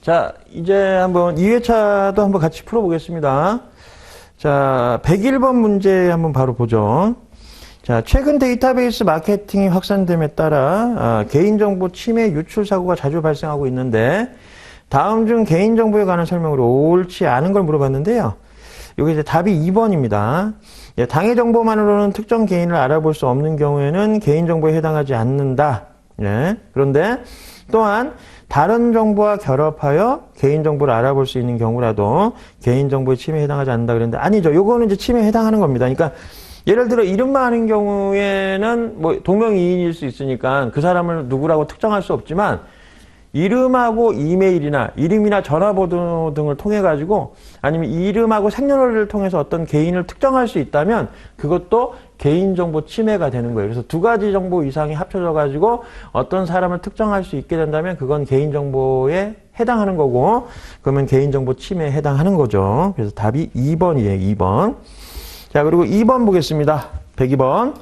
자, 이제 한번 2회차도 한번 같이 풀어보겠습니다. 자, 101번 문제 한번 바로 보죠. 자, 최근 데이터베이스 마케팅이 확산됨에 따라 개인정보 침해 유출 사고가 자주 발생하고 있는데 다음 중 개인정보에 관한 설명으로 옳지 않은 걸 물어봤는데요. 여기 이제 답이 2번입니다. 당해 정보만으로는 특정 개인을 알아볼 수 없는 경우에는 개인정보에 해당하지 않는다. 그런데 또한 다른 정보와 결합하여 개인정보를 알아볼 수 있는 경우라도 개인정보에 침해에 해당하지 않는다 그랬는데 아니죠. 요거는 이제 침해에 해당하는 겁니다. 그러니까 예를 들어 이름만 아는 경우에는 뭐 동명이인일 수 있으니까 그 사람을 누구라고 특정할 수 없지만 이름하고 이메일이나 이름이나 전화번호 등을 통해 가지고 아니면 이름하고 생년월일을 통해서 어떤 개인을 특정할 수 있다면 그것도 개인정보 침해가 되는 거예요. 그래서 두 가지 정보 이상이 합쳐져 가지고 어떤 사람을 특정할 수 있게 된다면 그건 개인정보에 해당하는 거고 그러면 개인정보 침해에 해당하는 거죠. 그래서 답이 2번이에요. 2번. 자, 그리고 2번 보겠습니다. 102번.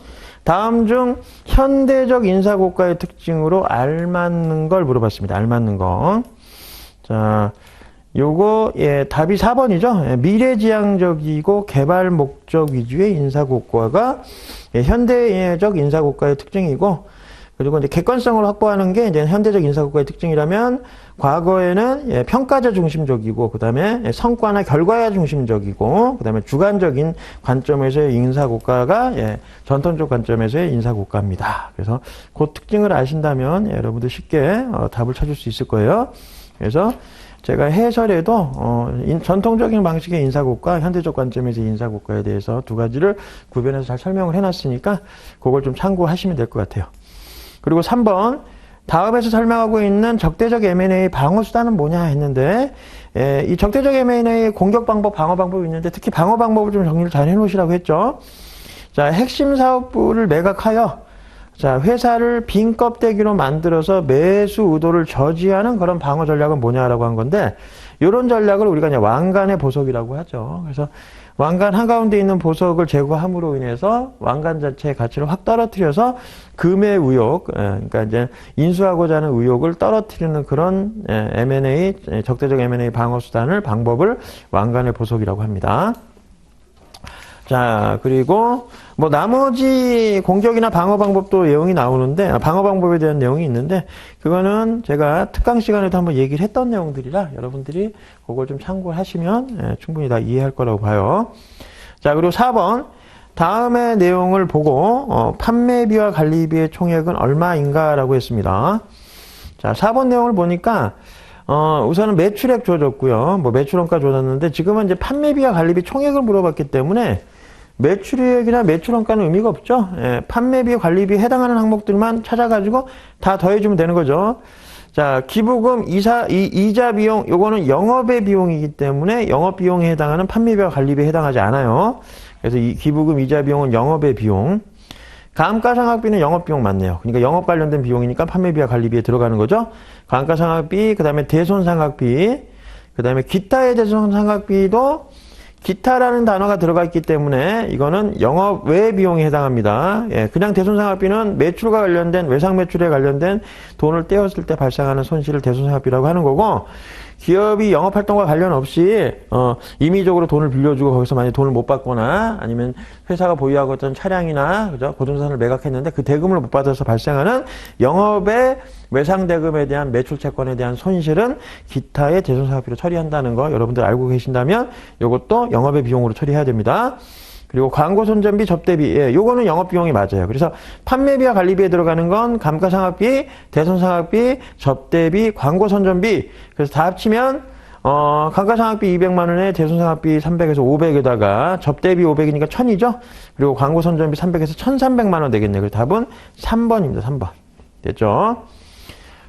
다음 중 현대적 인사고과의 특징으로 알맞는 걸 물어봤습니다. 알맞는 거. 자, 요거 답이 4번이죠. 미래지향적이고 개발 목적 위주의 인사고과가 현대적 인사고과의 특징이고 그리고 이제 객관성을 확보하는 게 이제 현대적 인사고과의 특징이라면 과거에는 평가자 중심적이고 그다음에 성과나 결과야 중심적이고 그다음에 주관적인 관점에서의 인사고과가 전통적 관점에서의 인사고과입니다. 그래서 그 특징을 아신다면 여러분들 쉽게 답을 찾을 수 있을 거예요. 그래서 제가 해설에도 전통적인 방식의 인사고과, 현대적 관점에서의 인사고과에 대해서 두 가지를 구별해서 잘 설명을 해놨으니까 그걸 좀 참고하시면 될 것 같아요. 그리고 3번 다음에서 설명하고 있는 적대적 M&A 방어 수단은 뭐냐 했는데 이 적대적 M&A 공격 방법, 방어 방법이 있는데 특히 방어 방법을 좀 정리를 잘 해놓으시라고 했죠. 자, 핵심 사업부를 매각하여 자, 회사를 빈 껍데기로 만들어서 매수 의도를 저지하는 그런 방어 전략은 뭐냐라고 한 건데 이런 전략을 우리가 이제 왕관의 보석이라고 하죠. 그래서 왕관 한가운데 있는 보석을 제거함으로 인해서 왕관 자체의 가치를 확 떨어뜨려서 금의 의혹, 그러니까 이제 인수하고자 하는 의혹을 떨어뜨리는 그런 M&A, 적대적 M&A 방어 수단을, 방법을 왕관의 보석이라고 합니다. 자, 그리고 뭐 나머지 공격이나 방어 방법도 내용이 나오는데 방어 방법에 대한 내용이 있는데 그거는 제가 특강 시간에도 한번 얘기를 했던 내용들이라 여러분들이 그걸 좀 참고하시면 충분히 다 이해할 거라고 봐요. 자, 그리고 4번 다음의 내용을 보고 판매비와 관리비의 총액은 얼마인가라고 했습니다. 자, 4번 내용을 보니까 우선은 매출액 줘줬고요. 뭐 매출원가 줘줬는데 지금은 이제 판매비와 관리비 총액을 물어봤기 때문에 매출액이나 매출원가는 의미가 없죠. 판매비, 관리비 해당하는 항목들만 찾아가지고 다 더해주면 되는 거죠. 자, 기부금, 이자 비용, 요거는 영업의 비용이기 때문에 영업 비용에 해당하는 판매비와 관리비에 해당하지 않아요. 그래서 이 기부금, 이자 비용은 영업의 비용. 감가상각비는 영업 비용 맞네요. 그러니까 영업 관련된 비용이니까 판매비와 관리비에 들어가는 거죠. 감가상각비, 그 다음에 대손상각비, 그 다음에 기타의 대손상각비도 기타라는 단어가 들어가 있기 때문에 이거는 영업 외 비용에 해당합니다. 그냥 대손상각비는 매출과 관련된 외상 매출에 관련된 돈을 떼었을 때 발생하는 손실을 대손상각비라고 하는 거고 기업이 영업활동과 관련 없이 임의적으로 돈을 빌려주고 거기서 만약에 돈을 못 받거나 아니면 회사가 보유하고 있던 차량이나 그죠? 고정자산을 매각했는데 그 대금을 못 받아서 발생하는 영업의 외상대금에 대한 매출채권에 대한 손실은 기타의 대손상각비로 처리한다는 거 여러분들 알고 계신다면 이것도 영업의 비용으로 처리해야 됩니다. 그리고 광고 선전비, 접대비, 요거는 영업비용이 맞아요. 그래서 판매비와 관리비에 들어가는 건 감가상각비, 대손상각비, 접대비, 광고 선전비. 그래서 다 합치면 감가상각비 200만 원에 대손상각비 300에서 500에다가 접대비 500이니까 1000이죠. 그리고 광고 선전비 300에서 1300만 원 되겠네요. 그래서 답은 3번입니다. 3번. 됐죠?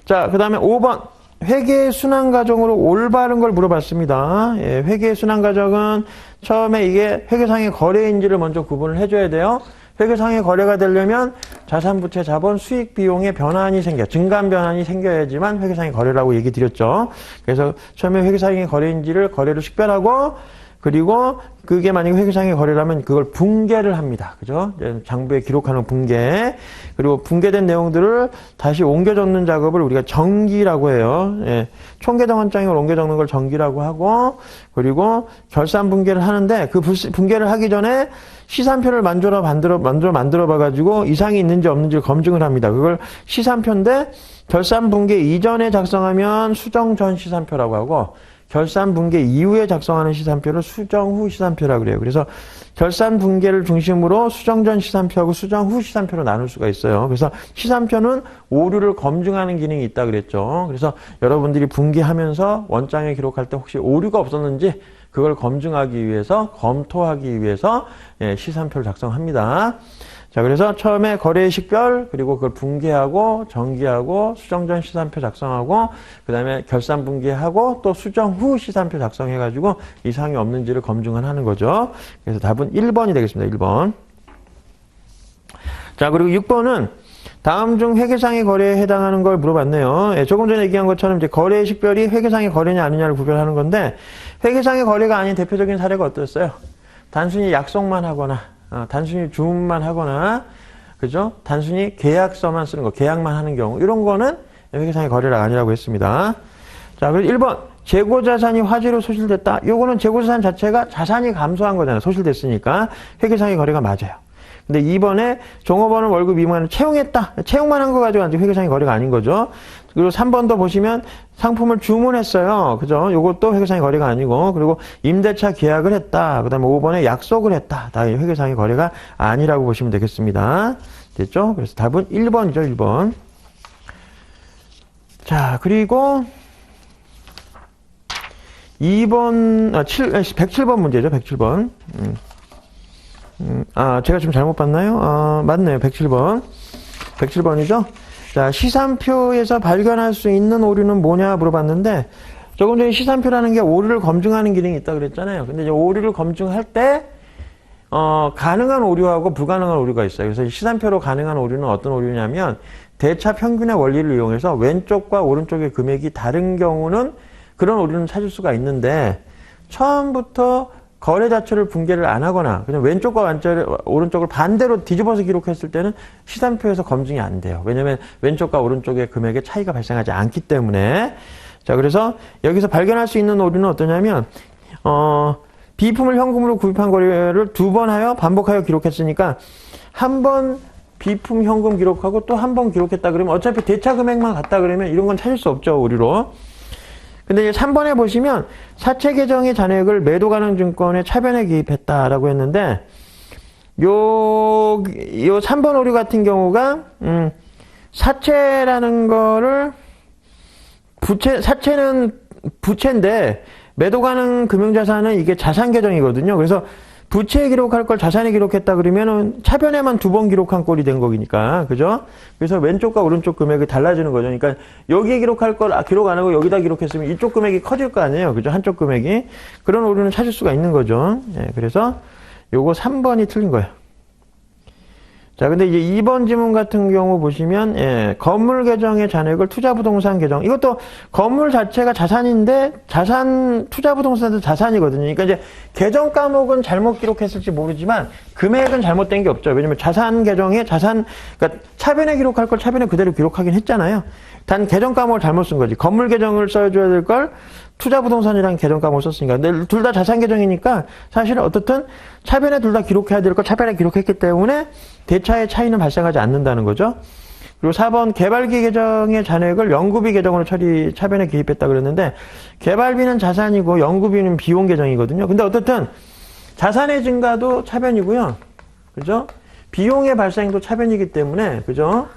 자, 그 다음에 5번. 회계 순환 과정으로 올바른 걸 물어봤습니다. 회계 순환 과정은 처음에 이게 회계상의 거래인지를 먼저 구분을 해줘야 돼요. 회계상의 거래가 되려면 자산부채 자본 수익 비용의 변환이 증감 변환이 생겨야지만 회계상의 거래라고 얘기 드렸죠. 그래서 처음에 회계상의 거래인지를 거래로 식별하고 그리고 그게 만약에 회계상의 거래라면 그걸 붕괴를 합니다. 그죠? 장부에 기록하는 붕괴. 그리고 붕괴된 내용들을 다시 옮겨 적는 작업을 우리가 정기라고 해요. 예. 총계정원장을 옮겨 적는 걸 정기라고 하고, 그리고 결산 붕괴를 하는데 그 붕괴를 하기 전에 시산표를 만들어 봐가지고 이상이 있는지 없는지를 검증을 합니다. 그걸 시산표인데 결산 붕괴 이전에 작성하면 수정 전 시산표라고 하고, 결산 붕괴 이후에 작성하는 시산표를 수정 후 시산표라고 그래요. 그래서 결산 붕괴를 중심으로 수정 전 시산표하고 수정 후 시산표로 나눌 수가 있어요. 그래서 시산표는 오류를 검증하는 기능이 있다 그랬죠. 그래서 여러분들이 붕괴하면서 원장에 기록할 때 혹시 오류가 없었는지 그걸 검증하기 위해서, 검토하기 위해서 시산표를 작성합니다. 자, 그래서 처음에 거래식별, 그리고 그걸 붕괴하고, 정기하고, 수정 전 시산표 작성하고, 그 다음에 결산 붕괴하고, 또 수정 후 시산표 작성해가지고, 이상이 없는지를 검증을 하는 거죠. 그래서 답은 1번이 되겠습니다. 1번. 자, 그리고 6번은 다음 중 회계상의 거래에 해당하는 걸 물어봤네요. 예, 조금 전에 얘기한 것처럼 이제 거래의 식별이 회계상의 거래냐 아니냐를 구별하는 건데, 회계상의 거래가 아닌 대표적인 사례가 어떻어요? 단순히 약속만 하거나, 단순히 주문만 하거나, 그죠? 단순히 계약서만 쓰는 거, 계약만 하는 경우, 이런 거는 회계상의 거래가 아니라고 했습니다. 자, 그래서 1번, 재고자산이 화재로 소실됐다. 요거는 재고자산 자체가 자산이 감소한 거잖아요. 소실됐으니까. 회계상의 거래가 맞아요. 근데 2번에 종업원은 월급 미만을 채용했다. 채용만 한 거 가지고 아직 회계상의 거래가 아닌 거죠. 그리고 3번도 보시면 상품을 주문했어요. 그죠? 요것도 회계상의 거래가 아니고, 그리고 임대차 계약을 했다. 그 다음에 5번에 약속을 했다. 다 회계상의 거래가 아니라고 보시면 되겠습니다. 됐죠? 그래서 답은 1번이죠, 1번. 자, 그리고 107번 문제죠, 107번. 제가 좀 잘못 봤나요? 맞네요, 107번. 107번이죠? 자, 시산표에서 발견할 수 있는 오류는 뭐냐 물어봤는데, 조금 전에 시산표라는 게 오류를 검증하는 기능이 있다고 그랬잖아요. 근데 이제 오류를 검증할 때, 가능한 오류하고 불가능한 오류가 있어요. 그래서 시산표로 가능한 오류는 어떤 오류냐면, 대차 평균의 원리를 이용해서 왼쪽과 오른쪽의 금액이 다른 경우는 그런 오류는 찾을 수가 있는데, 처음부터 거래 자체를 붕괴를 안 하거나 그냥 왼쪽과 오른쪽을 반대로 뒤집어서 기록했을 때는 시산표에서 검증이 안 돼요. 왜냐하면 왼쪽과 오른쪽의 금액의 차이가 발생하지 않기 때문에. 자, 그래서 여기서 발견할 수 있는 오류는 어떠냐면 비품을 현금으로 구입한 거래를 2번 하여 반복하여 기록했으니까 한 번 비품 현금 기록하고 또 한 번 기록했다 그러면 어차피 대차 금액만 같다 그러면 이런 건 찾을 수 없죠, 오류로. 근데 이제 3번에 보시면 사채 계정의 잔액을 매도 가능 증권에 차변에 기입했다라고 했는데 요 3번 오류 같은 경우가 사채라는 거를 사채는 부채인데 매도 가능 금융자산은 이게 자산 계정이거든요. 그래서 부채에 기록할 걸 자산에 기록했다 그러면은 차변에만 2번 기록한 꼴이 된 거니까. 그죠? 그래서 왼쪽과 오른쪽 금액이 달라지는 거죠. 그러니까 여기에 기록할 걸 기록 안 하고 여기다 기록했으면 이쪽 금액이 커질 거 아니에요. 그죠? 한쪽 금액이. 그런 오류는 찾을 수가 있는 거죠. 예, 그래서 요거 3번이 틀린 거예요. 자, 근데 이제 2번 지문 같은 경우 보시면, 건물 계정의 잔액을 투자부동산 계정. 이것도 건물 자체가 자산인데, 투자부동산도 자산이거든요. 그러니까 이제 계정 과목은 잘못 기록했을지 모르지만, 금액은 잘못된 게 없죠. 왜냐면 자산 계정에 그러니까 차변에 기록할 걸 차변에 그대로 기록하긴 했잖아요. 단 계정 과목을 잘못 쓴 거지. 건물 계정을 써줘야 될 걸 투자부동산이라는 계정 과목을 썼으니까. 근데 둘 다 자산 계정이니까 사실은 어떻든 차변에 둘 다 기록해야 될 걸 차변에 기록했기 때문에 대차의 차이는 발생하지 않는다는 거죠. 그리고 4번 개발비 계정의 잔액을 연구비 계정으로 차변에 기입했다 그랬는데 개발비는 자산이고 연구비는 비용 계정이거든요. 근데 어떻든 자산의 증가도 차변이고요. 그죠? 비용의 발생도 차변이기 때문에 그죠?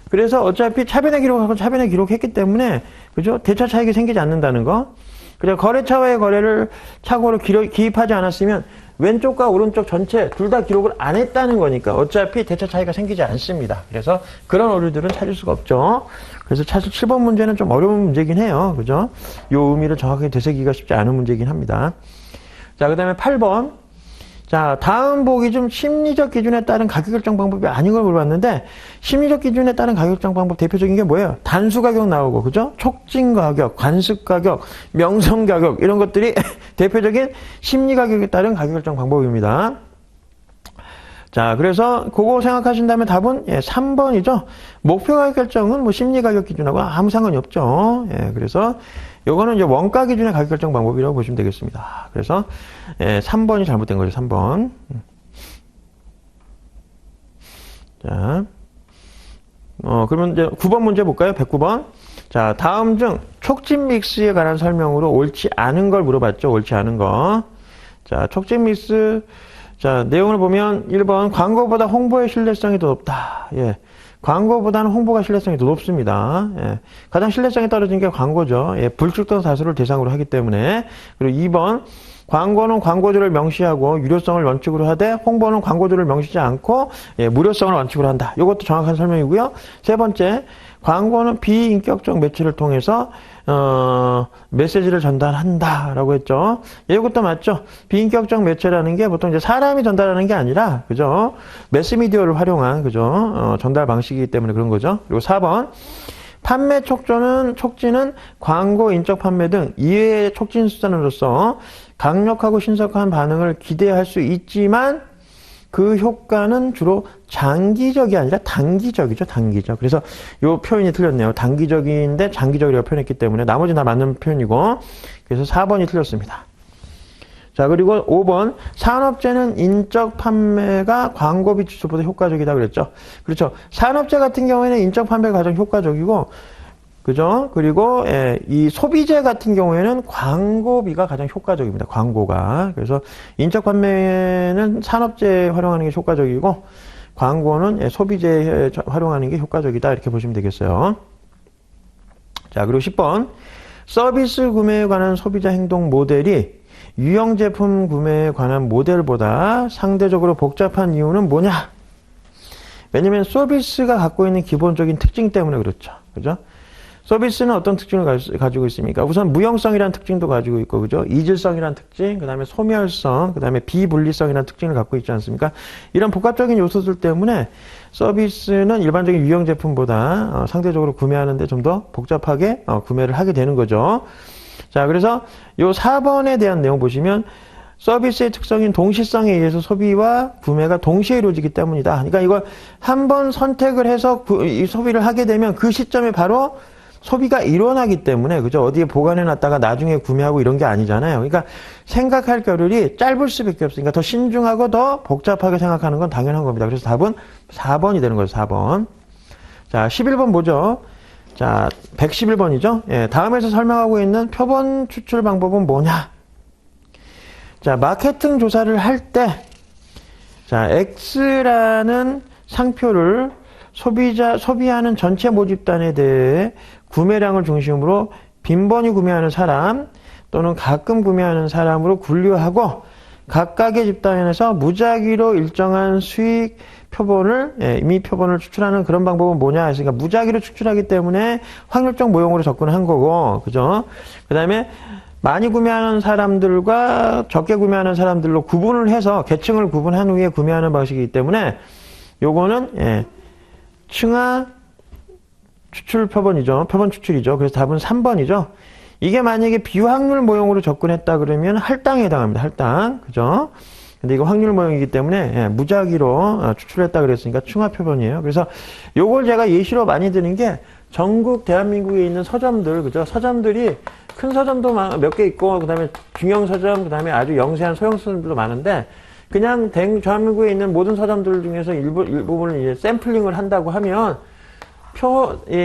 그래서 어차피 차변에 기록하고 차변에 기록했기 때문에 그죠? 대차 차익이 생기지 않는다는 거. 그래서 거래처와의 거래를 착오로 기입하지 않았으면 왼쪽과 오른쪽 전체 둘 다 기록을 안 했다는 거니까 어차피 대차 차이가 생기지 않습니다. 그래서 그런 오류들은 찾을 수가 없죠. 그래서 사실 7번 문제는 좀 어려운 문제긴 해요. 그죠? 요 의미를 정확하게 되새기기가 쉽지 않은 문제긴 합니다. 자, 그 다음에 8번. 자, 다음 보기 중 심리적 기준에 따른 가격 결정 방법이 아닌 걸 물어봤는데, 심리적 기준에 따른 가격 결정 방법 대표적인 게 뭐예요? 단수 가격 나오고, 그죠? 촉진 가격, 관습 가격, 명성 가격, 이런 것들이 대표적인 심리 가격에 따른 가격 결정 방법입니다. 자, 그래서 그거 생각하신 다음에 답은 3번이죠. 목표 가격 결정은 뭐 심리 가격 기준하고 아무 상관이 없죠. 그래서 요거는 이제 원가 기준의 가격 결정 방법이라고 보시면 되겠습니다. 그래서 3번이 잘못된 거죠. 3번. 자, 그러면 이제 9번 문제 볼까요? 109번. 자, 다음 중 촉진 믹스에 관한 설명으로 옳지 않은 걸 물어봤죠. 옳지 않은 거. 자, 촉진 믹스. 자, 내용을 보면 1번 광고보다 홍보의 신뢰성이 더 높다. 광고보다는 홍보가 신뢰성이 더 높습니다. 가장 신뢰성이 떨어진 게 광고죠. 불특정 다수를 대상으로 하기 때문에. 그리고 2번 광고는 광고주를 명시하고 유료성을 원칙으로 하되 홍보는 광고주를 명시하지 않고 무료성을 원칙으로 한다. 이것도 정확한 설명이고요. 세 번째, 광고는 비인격적 매체를 통해서 메시지를 전달한다라고 했죠. 이것도 맞죠. 비인격적 매체라는 게 보통 이제 사람이 전달하는 게 아니라, 그죠? 매스미디어를 활용한, 그죠? 전달 방식이기 때문에 그런 거죠. 그리고 4번. 판매 촉진은 광고, 인적 판매 등 이외의 촉진 수단으로서 강력하고 신속한 반응을 기대할 수 있지만 그 효과는 주로 장기적이 아니라 단기적이죠. 단기적. 그래서 이 표현이 틀렸네요. 단기적인데 장기적이라고 표현했기 때문에 나머지는 다 맞는 표현이고, 그래서 4번이 틀렸습니다. 자, 그리고 5번. 산업재는 인적 판매가 광고비 지출보다 효과적이다 그랬죠. 그렇죠. 산업재 같은 경우에는 인적 판매가 가장 효과적이고, 그죠? 그리고 이 소비재 같은 경우에는 광고비가 가장 효과적입니다. 광고가. 그래서 인적 판매는 산업재 활용하는 게 효과적이고, 광고는 소비재 활용하는 게 효과적이다. 이렇게 보시면 되겠어요. 자, 그리고 10번. 서비스 구매에 관한 소비자 행동 모델이 유형 제품 구매에 관한 모델보다 상대적으로 복잡한 이유는 뭐냐? 왜냐면 서비스가 갖고 있는 기본적인 특징 때문에 그렇죠. 그죠? 서비스는 어떤 특징을 가지고 있습니까? 우선 무형성이라는 특징도 가지고 있고, 그죠? 이질성이라는 특징, 그 다음에 소멸성, 그 다음에 비분리성이라는 특징을 갖고 있지 않습니까? 이런 복합적인 요소들 때문에 서비스는 일반적인 유형 제품보다 상대적으로 구매하는데 좀 더 복잡하게 구매를 하게 되는 거죠. 자, 그래서 요 4번에 대한 내용 보시면 서비스의 특성인 동시성에 의해서 소비와 구매가 동시에 이루어지기 때문이다. 그러니까 이걸 한번 선택을 해서 이 소비를 하게 되면 그 시점에 바로 소비가 일어나기 때문에, 그죠? 어디에 보관해 놨다가 나중에 구매하고 이런 게 아니잖아요. 그러니까 생각할 겨를이 짧을 수밖에 없으니까 더 신중하고 더 복잡하게 생각하는 건 당연한 겁니다. 그래서 답은 4번이 되는 거죠. 4번. 자, 11번 보죠. 자, 111번이죠. 다음에서 설명하고 있는 표본 추출 방법은 뭐냐? 자, 마케팅 조사를 할 때, 자, X라는 상표를 소비하는 전체 모집단에 대해 구매량을 중심으로 빈번히 구매하는 사람 또는 가끔 구매하는 사람으로 분류하고 각각의 집단에서 무작위로 일정한 수익 표본을, 이미 표본을 추출하는 그런 방법은 뭐냐 했으니까 무작위로 추출하기 때문에 확률적 모형으로 접근한 거고, 그죠? 그 다음에 많이 구매하는 사람들과 적게 구매하는 사람들로 구분을 해서 계층을 구분한 후에 구매하는 방식이기 때문에 요거는 층하 추출 표본이죠. 표본 추출이죠. 그래서 답은 3번이죠. 이게 만약에 비확률 모형으로 접근했다 그러면 할당에 해당합니다. 할당. 그죠? 근데 이거 확률 모형이기 때문에 무작위로 추출했다 그랬으니까 층하 표본이에요. 그래서 요걸 제가 예시로 많이 드는 게 전국 대한민국에 있는 서점들, 그죠? 서점들이 큰 서점도 몇 개 있고, 그 다음에 중형 서점, 그 다음에 아주 영세한 소형 서점들도 많은데, 그냥 대한민국에 있는 모든 서점들 중에서 일부분을 이제 샘플링을 한다고 하면,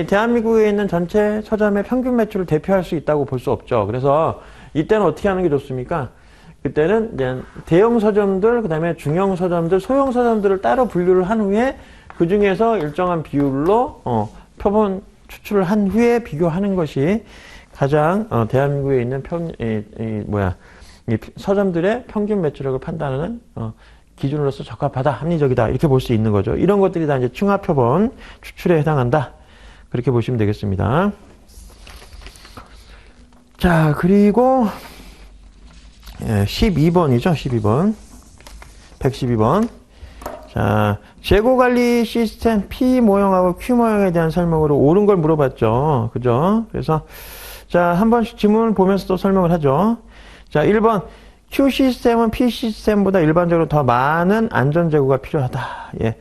대한민국에 있는 전체 서점의 평균 매출을 대표할 수 있다고 볼 수 없죠. 그래서 이때는 어떻게 하는 게 좋습니까? 그때는 이제 대형 서점들, 그 다음에 중형 서점들, 소형 서점들을 따로 분류를 한 후에 그 중에서 일정한 비율로 표본 추출을 한 후에 비교하는 것이 가장 대한민국에 있는 이 서점들의 평균 매출액을 판단하는 기준으로서 적합하다, 합리적이다 이렇게 볼 수 있는 거죠. 이런 것들이 다 이제 층하 표본 추출에 해당한다. 그렇게 보시면 되겠습니다. 자, 그리고 12번이죠. 12번. 112번. 자, 재고관리 시스템 P 모형하고 Q 모형에 대한 설명으로 옳은 걸 물어봤죠. 그죠? 그래서, 자, 한 번씩 지문을 보면서 또 설명을 하죠. 자, 1번. Q 시스템은 P 시스템보다 일반적으로 더 많은 안전재고가 필요하다. 예.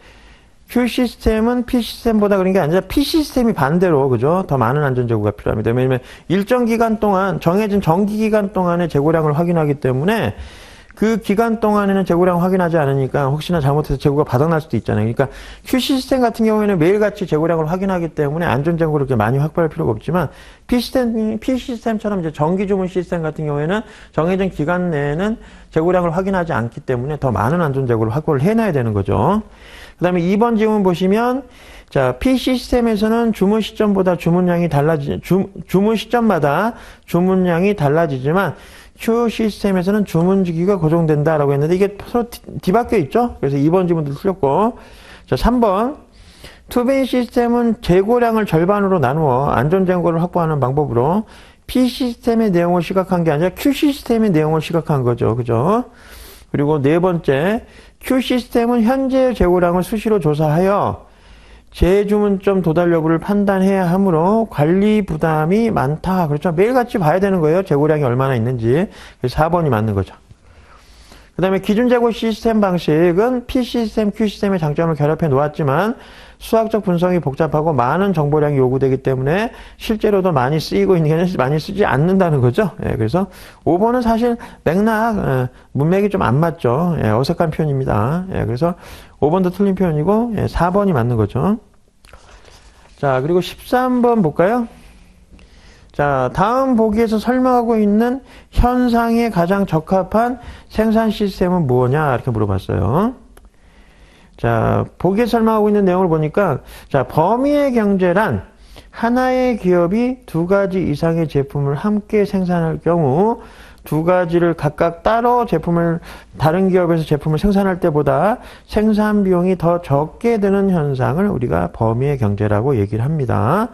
Q 시스템은 P 시스템보다 그런 게 아니라 P 시스템이 반대로, 그죠? 더 많은 안전재고가 필요합니다. 왜냐면 일정 기간 동안, 정해진 정기 기간 동안의 재고량을 확인하기 때문에 그 기간 동안에는 재고량 확인하지 않으니까 혹시나 잘못해서 재고가 바닥날 수도 있잖아요. 그러니까 Q 시스템 같은 경우에는 매일같이 재고량을 확인하기 때문에 안전재고를 그렇게 많이 확보할 필요가 없지만 P 시스템처럼 이제 정기 주문 시스템 같은 경우에는 정해진 기간 내에는 재고량을 확인하지 않기 때문에 더 많은 안전재고를 확보를 해놔야 되는 거죠. 그 다음에 2번 질문 보시면, 자, P 시스템에서는 주문 시점보다 주문 시점마다 주문량이 달라지지만 Q 시스템에서는 주문 주기가 고정된다라고 했는데 이게 서로 뒤바뀌어 있죠? 그래서 2번 질문도 틀렸고. 자, 3번. 투베인 시스템은 재고량을 절반으로 나누어 안전재고를 확보하는 방법으로 P 시스템의 내용을 시각한 게 아니라 Q 시스템의 내용을 시각한 거죠. 그죠? 그리고 네 번째. Q 시스템은 현재의 재고량을 수시로 조사하여 재주문점 도달 여부를 판단해야 하므로 관리 부담이 많다. 그렇죠. 매일같이 봐야 되는 거예요. 재고량이 얼마나 있는지. 그래서 4번이 맞는 거죠. 그 다음에 기준 재고 시스템 방식은 P 시스템, Q 시스템의 장점을 결합해 놓았지만 수학적 분석이 복잡하고 많은 정보량이 요구되기 때문에 실제로도 많이 쓰이고 있는 게 아니라 많이 쓰지 않는다는 거죠. 예, 그래서 5번은 사실 맥락, 문맥이 좀 안 맞죠. 예, 어색한 표현입니다. 예, 그래서 5번도 틀린 표현이고 4번이 맞는 거죠. 자, 그리고 13번 볼까요? 자, 다음 보기에서 설명하고 있는 현상에 가장 적합한 생산 시스템은 뭐냐? 이렇게 물어봤어요. 자, 보기에 설명하고 있는 내용을 보니까, 자, 범위의 경제란 하나의 기업이 두 가지 이상의 제품을 함께 생산할 경우 두 가지를 각각 따로 다른 기업에서 제품을 생산할 때보다 생산 비용이 더 적게 드는 현상을 우리가 범위의 경제라고 얘기를 합니다.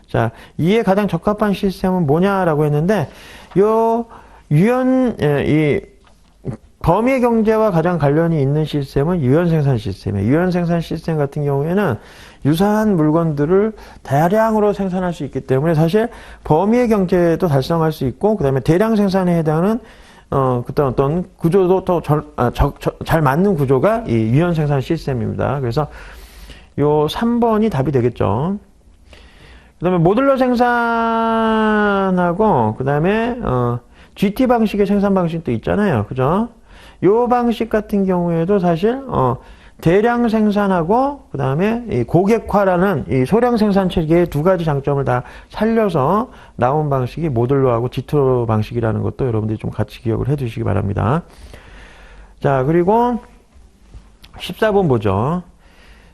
자, 이에 가장 적합한 시스템은 뭐냐라고 했는데, 범위의 경제와 가장 관련이 있는 시스템은 유연생산 시스템이에요. 유연생산 시스템 같은 경우에는 유사한 물건들을 다량으로 생산할 수 있기 때문에 사실 범위의 경제도 달성할 수 있고, 그 다음에 대량 생산에 해당하는, 그때 어떤 구조도 더 잘 맞는 구조가 이 유연생산 시스템입니다. 그래서 요 3번이 답이 되겠죠. 그 다음에 모듈러 생산하고, 그 다음에, GT 방식의 생산 방식도 있잖아요. 그죠? 요 방식 같은 경우에도 사실, 대량 생산하고, 그 다음에 이 고객화라는 이 소량 생산 체계의 두 가지 장점을 다 살려서 나온 방식이 모듈러하고 지토 방식이라는 것도 여러분들이 좀 같이 기억을 해 두시기 바랍니다. 자, 그리고 14번 보죠.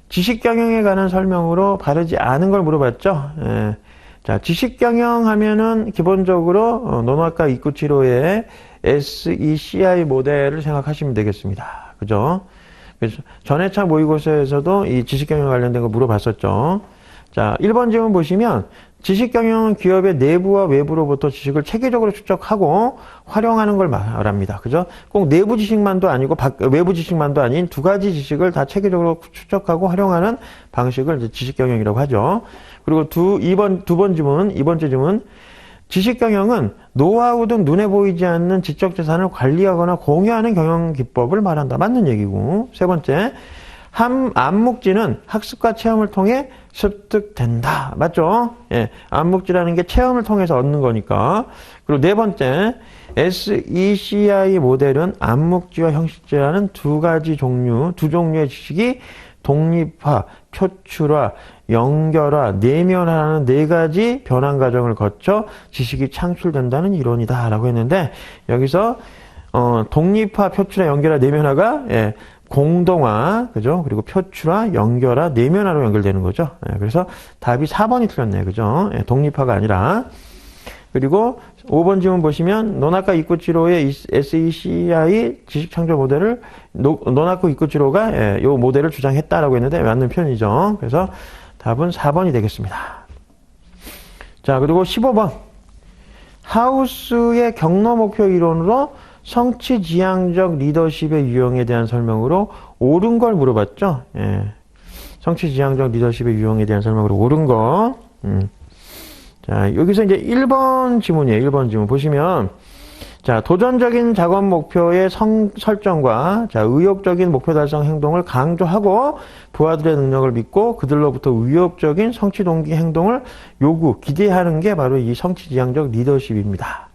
지식경영에 관한 설명으로 바르지 않은 걸 물어봤죠. 예. 자, 지식경영 하면은 기본적으로 노노아카 이쿠치로의 SECI 모델을 생각하시면 되겠습니다. 그죠? 그래서 전회차 모의고사에서도 이 지식경영 관련된 거 물어봤었죠. 자, 1번 질문 보시면 지식경영은 기업의 내부와 외부로부터 지식을 체계적으로 추적하고 활용하는 걸 말합니다. 그죠? 꼭 내부 지식만도 아니고 외부 지식만도 아닌 두 가지 지식을 다 체계적으로 추적하고 활용하는 방식을 이제 지식경영이라고 하죠. 그리고 두 번째 질문. 지식경영은 노하우 등 눈에 보이지 않는 지적 재산을 관리하거나 공유하는 경영 기법을 말한다. 맞는 얘기고. 세 번째. 암묵지는 학습과 체험을 통해 습득된다. 맞죠? 예. 암묵지라는 게 체험을 통해서 얻는 거니까. 그리고 네 번째, SECI 모델은 암묵지와 형식지라는 두 종류의 지식이 독립화, 표출화, 연결화, 내면화라는 네 가지 변환 과정을 거쳐 지식이 창출된다는 이론이다. 라고 했는데, 여기서, 독립화, 표출화, 연결화, 내면화가, 예. 공동화, 그죠? 그리고 표출화, 연결화, 내면화로 연결되는 거죠. 예, 그래서 답이 4번이 틀렸네요. 그죠? 예, 독립화가 아니라. 그리고 5번 질문 보시면 노나카 이쿠치로의 SECI 지식창조 모델을 노나카 이쿠치로가 요 모델을 주장했다라고 했는데 맞는 편이죠. 그래서 답은 4번이 되겠습니다. 자, 그리고 15번. 하우스의 경로 목표 이론으로 성취지향적 리더십의 유형에 대한 설명으로 옳은 걸 물어봤죠. 예. 성취지향적 리더십의 유형에 대한 설명으로 옳은 거. 자, 여기서 이제 1번 지문이에요. 1번 지문 보시면, 자, 도전적인 작업 목표의 설정과, 자, 의욕적인 목표 달성 행동을 강조하고, 부하들의 능력을 믿고, 그들로부터 의욕적인 성취 동기 행동을 기대하는 게 바로 이 성취지향적 리더십입니다.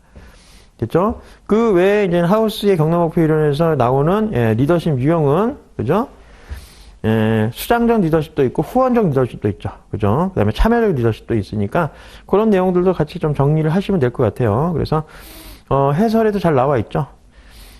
됐죠? 그 외에 이제 하우스의 경력 목표 이론에서 나오는, 리더십 유형은, 그죠? 수장적 리더십도 있고 후원적 리더십도 있죠. 그죠? 그 다음에 참여적 리더십도 있으니까 그런 내용들도 같이 좀 정리를 하시면 될 것 같아요. 그래서 해설에도 잘 나와 있죠.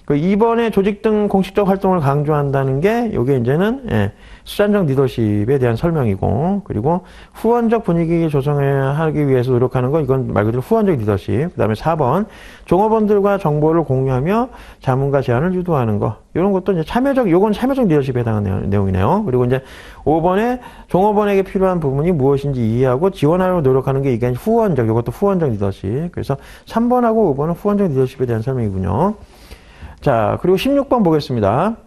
그 2번에 조직 등 공식적 활동을 강조한다는 게 요게 이제는 수장적 리더십에 대한 설명이고, 그리고 후원적 분위기 조성하기 위해서 노력하는 거, 이건 말 그대로 후원적 리더십. 그 다음에 4번 종업원들과 정보를 공유하며 자문과 제안을 유도하는 거, 이런 것도 이제 요건 참여적 리더십에 해당하는 내용이네요. 그리고 이제 5번에 종업원에게 필요한 부분이 무엇인지 이해하고 지원하려고 노력하는 게 이게 후원적, 이것도 후원적 리더십. 그래서 3번하고 5번은 후원적 리더십에 대한 설명이군요. 자, 그리고 16번 보겠습니다.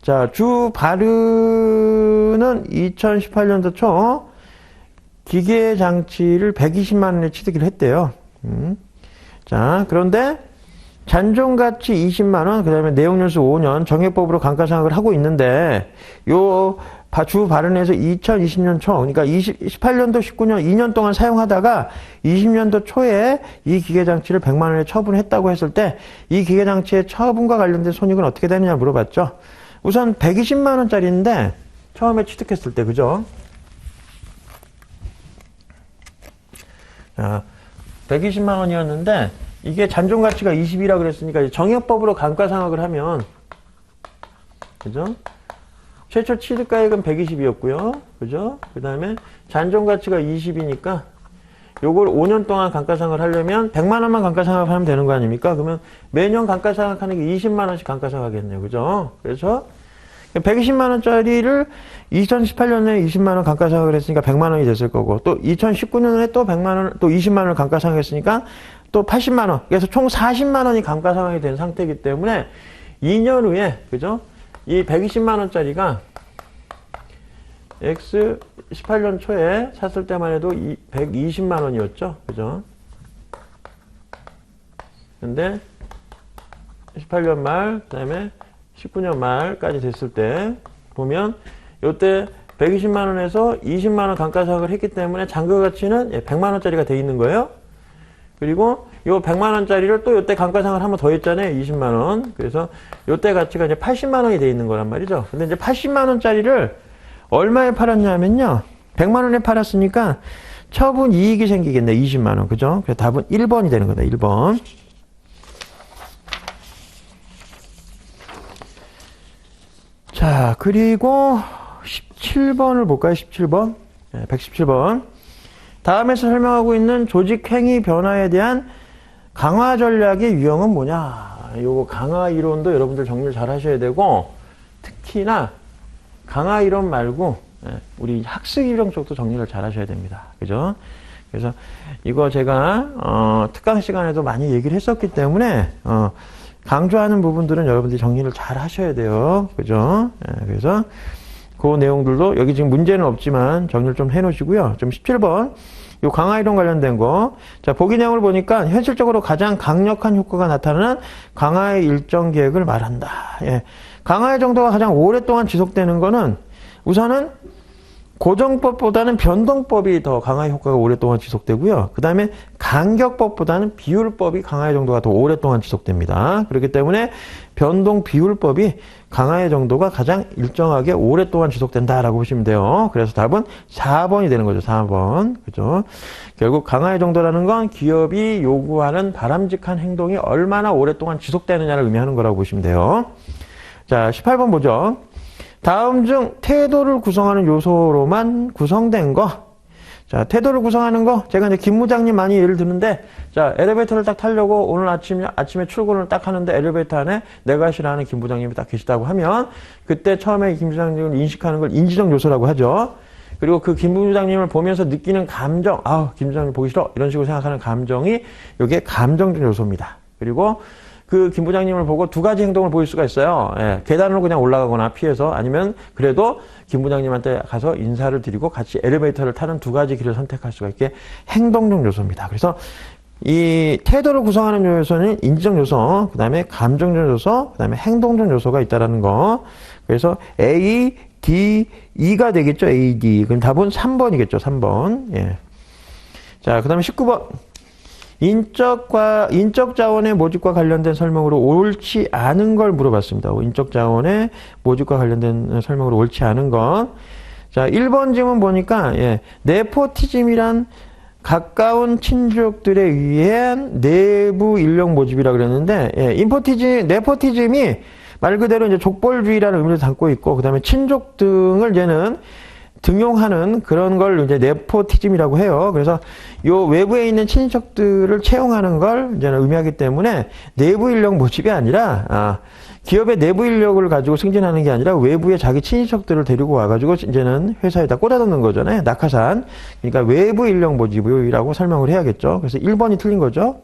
자, 주 바르는 2018년도 초 기계 장치를 120만 원에 취득을 했대요. 자, 그런데 잔존가치 20만 원, 그 다음에 내용연수 5년, 정액법으로 감가상각을 하고 있는데, 주 바른에서 2020년 초, 그러니까 18년도 19년, 2년 동안 사용하다가 20년도 초에 이 기계장치를 100만 원에 처분했다고 했을 때, 이 기계장치의 처분과 관련된 손익은 어떻게 되느냐 물어봤죠. 우선 120만 원짜리인데, 처음에 취득했을 때, 그죠? 자, 120만 원이었는데, 이게 잔존가치가 20이라 그랬으니까, 정액법으로 감가상각을 하면, 그죠? 최초 취득가액은 120이었고요. 그죠? 그 다음에 잔존가치가 20이니까 요걸 5년 동안 감가상각을 하려면 100만 원만 감가상각을 하면 되는 거 아닙니까? 그러면 매년 감가상각하는 게 20만 원씩 감가상각하겠네요. 그죠? 그래서 120만 원짜리를 2018년에 20만 원 감가상각을 했으니까 100만 원이 됐을 거고, 또 2019년에 또 100만 원, 또 20만 원을 감가상각했으니까 또 80만 원. 그래서 총 40만 원이 감가상각이 된 상태이기 때문에 2년 후에, 그죠? 이 120만 원짜리가 X 18년 초에 샀을 때만 해도 120만 원이었죠. 그죠? 근데 18년 말, 그 다음에 19년 말까지 됐을 때 보면 요때 120만 원에서 20만 원 감가상각을 했기 때문에 잔고 가치는 100만 원짜리가 돼 있는 거예요. 그리고 요 100만 원짜리를 또 요때 감가상각을 한 번 더 했잖아요. 20만 원. 그래서 요때 가치가 이제 80만 원이 돼 있는 거란 말이죠. 근데 이제 80만 원짜리를 얼마에 팔았냐면요. 100만 원에 팔았으니까 처분 이익이 생기겠네. 20만 원. 그죠? 그래서 답은 1번이 되는 거다. 1번. 자, 그리고 17번을 볼까요? 17번. 네, 117번. 다음에서 설명하고 있는 조직 행위 변화에 대한 강화 전략의 유형은 뭐냐? 요거 강화 이론도 여러분들 정리를 잘 하셔야 되고, 특히나 강화 이론 말고 우리 학습 이론 쪽도 정리를 잘 하셔야 됩니다. 그죠? 그래서 이거 제가 특강 시간에도 많이 얘기를 했었기 때문에 강조하는 부분들은 여러분들이 정리를 잘 하셔야 돼요. 그죠? 그래서 그 내용들도 여기 지금 문제는 없지만 정리를 좀 해놓으시고요. 좀 17번 요 강화 이론 관련된 거. 자, 보기 내용을 보니까 현실적으로 가장 강력한 효과가 나타나는 강화의 일정 계획을 말한다. 예. 강화의 정도가 가장 오랫동안 지속되는 거는 우선은 고정법보다는 변동법이 더 강화의 효과가 오랫동안 지속되고요. 그 다음에 간격법보다는 비율법이 강화의 정도가 더 오랫동안 지속됩니다. 그렇기 때문에 변동 비율법이 강화의 정도가 가장 일정하게 오랫동안 지속된다라고 보시면 돼요. 그래서 답은 4번이 되는 거죠. 4번. 그죠? 결국 강화의 정도라는 건 기업이 요구하는 바람직한 행동이 얼마나 오랫동안 지속되느냐를 의미하는 거라고 보시면 돼요. 자, 18번 보죠. 다음 중 태도를 구성하는 요소로만 구성된 거. 자, 태도를 구성하는 거. 제가 이제 김 부장님 많이 예를 드는데, 자, 엘리베이터를 딱 타려고 오늘 아침에 출근을 딱 하는데 엘리베이터 안에 내가 싫어하는 김 부장님이 딱 계시다고 하면, 그때 처음에 김 부장님을 인식하는 걸 인지적 요소라고 하죠. 그리고 그 김 부장님을 보면서 느끼는 감정, 아우, 김 부장님 보기 싫어. 이런 식으로 생각하는 감정이, 이게 감정적 요소입니다. 그리고 그 김 부장님을 보고 두 가지 행동을 보일 수가 있어요. 예, 계단으로 그냥 올라가거나 피해서 아니면 그래도 김 부장님한테 가서 인사를 드리고 같이 엘리베이터를 타는 두 가지 길을 선택할 수가 있게 행동적 요소입니다. 그래서 이 태도를 구성하는 요소는 인지적 요소, 그 다음에 감정적 요소, 그 다음에 행동적 요소가 있다라는 거. 그래서 A, D, E가 되겠죠. A, D. 그럼 답은 3번이겠죠. 3번. 예. 자, 그 다음에 19번. 인적 자원의 모집과 관련된 설명으로 옳지 않은 걸 물어봤습니다. 인적 자원의 모집과 관련된 설명으로 옳지 않은 것. 자, 1번 질문 보니까, 예. 네포티즘이란 가까운 친족들에 의한 내부 인력 모집이라 그랬는데, 예, 네포티즘이 말 그대로 이제 족벌주의라는 의미를 담고 있고, 그 다음에 친족 등을 이제는 등용하는 그런 걸 이제 네포티즘이라고 해요. 그래서 요 외부에 있는 친척들을 채용하는 걸 이제는 의미하기 때문에 내부 인력 모집이 아니라, 기업의 내부 인력을 가지고 승진하는 게 아니라 외부의 자기 친인척들을 데리고 와가지고 이제는 회사에다 꽂아놓는 거잖아요. 낙하산. 그러니까 외부 인력 모집이라고 설명을 해야겠죠. 그래서 1번이 틀린 거죠.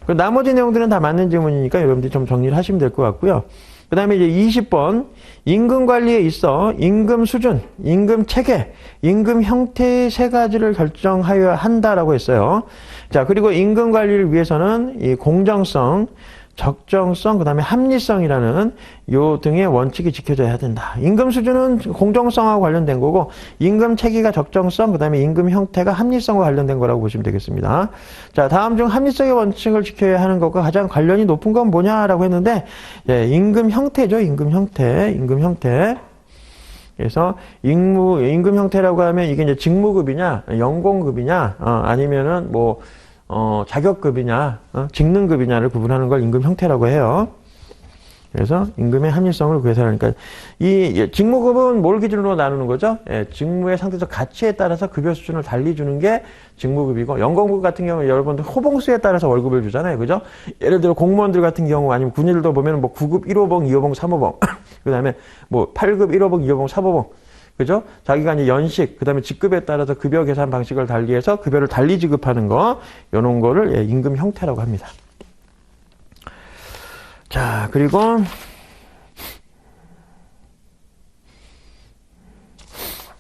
나머지 내용들은 다 맞는 질문이니까 여러분들이 좀 정리를 하시면 될 것 같고요. 그 다음에 이제 20번. 임금 관리에 있어 임금 수준, 임금 체계, 임금 형태의 세 가지를 결정하여야 한다라고 했어요. 자, 그리고 임금 관리를 위해서는 이 공정성, 적정성, 그 다음에 합리성이라는 요 등의 원칙이 지켜져야 된다. 임금 수준은 공정성하고 관련된 거고, 임금 체계가 적정성, 그 다음에 임금 형태가 합리성과 관련된 거라고 보시면 되겠습니다. 자, 다음 중 합리성의 원칙을 지켜야 하는 것과 가장 관련이 높은 건 뭐냐라고 했는데, 예, 임금 형태죠. 임금 형태. 그래서 임금 형태라고 하면 이게 이제 직무급이냐, 연공급이냐, 아니면은 뭐 자격급이냐, 직능급이냐를 구분하는 걸 임금 형태라고 해요. 그래서 임금의 합리성을 구해서하니까 이 직무급은 뭘 기준으로 나누는 거죠? 예, 직무의 상대적 가치에 따라서 급여 수준을 달리 주는 게 직무급이고, 연공급 같은 경우는 여러분들 호봉수에 따라서 월급을 주잖아요. 그죠? 예를 들어 공무원들 같은 경우 아니면 군인들도 보면 뭐 9급 1호봉, 2호봉, 3호봉 그 다음에 뭐 8급 1호봉, 2호봉, 4호봉 그죠? 자기가 이제 연식, 그 다음에 직급에 따라서 급여 계산 방식을 달리해서 급여를 달리 지급하는 거, 요런 거를 예, 임금 형태라고 합니다. 자, 그리고,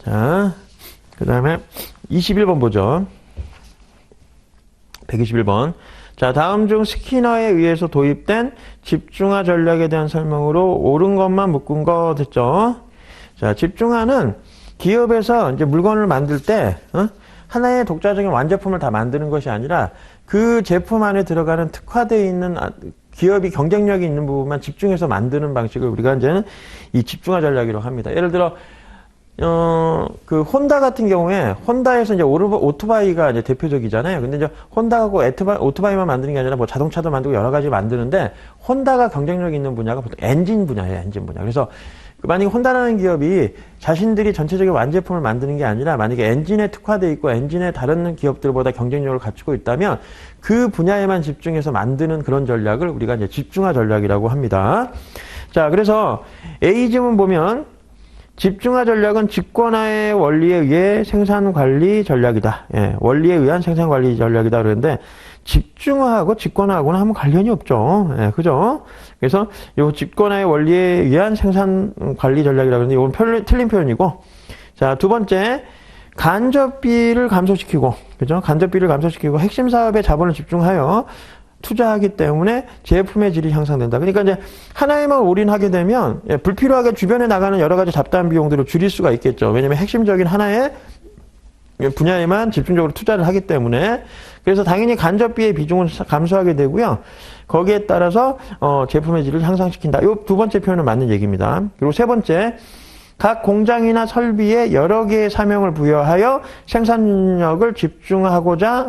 자, 그 다음에 21번 보죠. 121번. 자, 다음 중 스키너에 의해서 도입된 집중화 전략에 대한 설명으로 옳은 것만 묶은 거 됐죠? 자, 집중화는 기업에서 이제 물건을 만들 때, 하나의 독자적인 완제품을 다 만드는 것이 아니라 그 제품 안에 들어가는 특화되어 있는 기업이 경쟁력이 있는 부분만 집중해서 만드는 방식을 우리가 이제는 이 집중화 전략이라고 합니다. 예를 들어, 그 혼다 같은 경우에 혼다에서 이제 오토바이가 이제 대표적이잖아요. 근데 이제 혼다하고 오토바이만 만드는 게 아니라 뭐 자동차도 만들고 여러 가지 만드는데 혼다가 경쟁력 있는 분야가 보통 엔진 분야예요. 엔진 분야. 그래서 만약에 혼다라는 기업이 자신들이 전체적인 완제품을 만드는 게 아니라 만약에 엔진에 특화되어 있고 엔진에 다른 기업들보다 경쟁력을 갖추고 있다면 그 분야에만 집중해서 만드는 그런 전략을 우리가 이제 집중화 전략이라고 합니다. 자, 그래서 A 지문 보면 집중화 전략은 집권화의 원리에 의해 생산관리 전략이다. 예, 원리에 의한 생산관리 전략이다 그러는데 집중화하고 집권화하고는 아무 관련이 없죠. 예, 그죠? 그래서 요 집권화의 원리에 의한 생산관리 전략이라고 하는데 이건 틀린 표현이고, 자, 두 번째 간접비를 감소시키고, 그죠? 간접비를 감소시키고 핵심 사업에 자본을 집중하여 투자하기 때문에 제품의 질이 향상된다. 그러니까 이제 하나에만 올인하게 되면 불필요하게 주변에 나가는 여러 가지 잡다한 비용들을 줄일 수가 있겠죠. 왜냐면 핵심적인 하나의 분야에만 집중적으로 투자를 하기 때문에. 그래서 당연히 간접비의 비중을 감소하게 되고요. 거기에 따라서 제품의 질을 향상시킨다. 이 두 번째 표현은 맞는 얘기입니다. 그리고 세 번째, 각 공장이나 설비에 여러 개의 사명을 부여하여 생산력을 집중화하고자